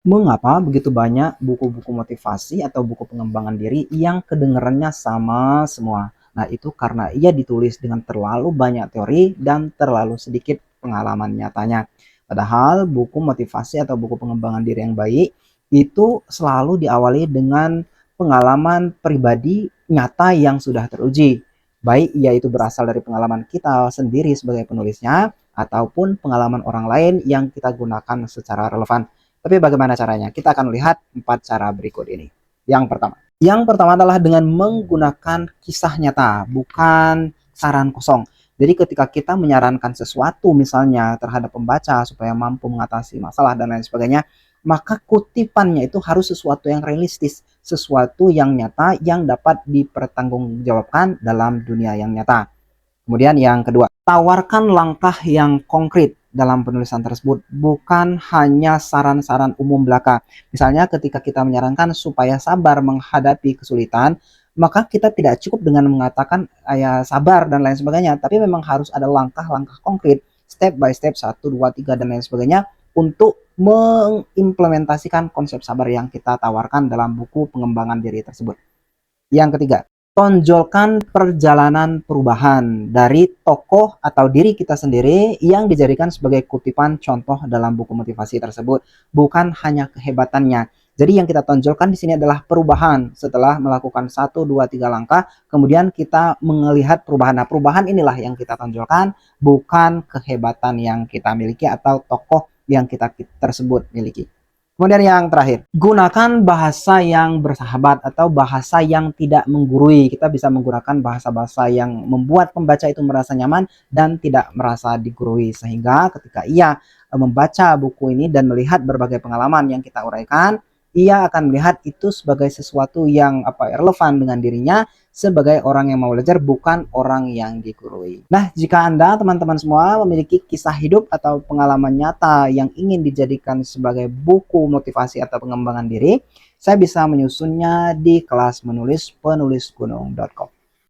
Mengapa begitu banyak buku-buku motivasi atau buku pengembangan diri yang kedengarannya sama semua? Nah, itu karena ia ditulis dengan terlalu banyak teori dan terlalu sedikit pengalaman nyatanya. Padahal buku motivasi atau buku pengembangan diri yang baik itu selalu diawali dengan pengalaman pribadi nyata yang sudah teruji. Baik ia itu berasal dari pengalaman kita sendiri sebagai penulisnya ataupun pengalaman orang lain yang kita gunakan secara relevan. Tapi bagaimana caranya? Kita akan lihat 4 cara berikut ini. Yang pertama adalah dengan menggunakan kisah nyata, bukan saran kosong. Jadi ketika kita menyarankan sesuatu misalnya terhadap pembaca supaya mampu mengatasi masalah dan lain sebagainya, maka kutipannya itu harus sesuatu yang realistis, sesuatu yang nyata yang dapat dipertanggungjawabkan dalam dunia yang nyata. Kemudian yang kedua, tawarkan langkah yang konkret dalam penulisan tersebut, bukan hanya saran-saran umum belaka. Misalnya ketika kita menyarankan supaya sabar menghadapi kesulitan, maka kita tidak cukup dengan mengatakan ya sabar dan lain sebagainya, tapi memang harus ada langkah-langkah konkret, step by step, 1, 2, 3, dan lain sebagainya, untuk mengimplementasikan konsep sabar yang kita tawarkan dalam buku pengembangan diri tersebut. Yang ketiga, tonjolkan perjalanan perubahan dari tokoh atau diri kita sendiri yang dijadikan sebagai kutipan contoh dalam buku motivasi tersebut, bukan hanya kehebatannya. Jadi yang kita tonjolkan di sini adalah perubahan setelah melakukan 1, 2, 3 langkah, kemudian kita melihat perubahan. Nah, perubahan inilah yang kita tonjolkan, bukan kehebatan yang kita miliki atau tokoh yang kita tersebut miliki. Kemudian yang terakhir, gunakan bahasa yang bersahabat atau bahasa yang tidak menggurui. Kita bisa menggunakan bahasa-bahasa yang membuat pembaca itu merasa nyaman dan tidak merasa digurui. Sehingga ketika ia membaca buku ini dan melihat berbagai pengalaman yang kita uraikan, ia akan melihat itu sebagai sesuatu yang relevan dengan dirinya sebagai orang yang mau belajar, bukan orang yang digurui. Nah, jika Anda teman-teman semua memiliki kisah hidup atau pengalaman nyata yang ingin dijadikan sebagai buku motivasi atau pengembangan diri, saya bisa menyusunnya di kelas menulis penulisgunung.com.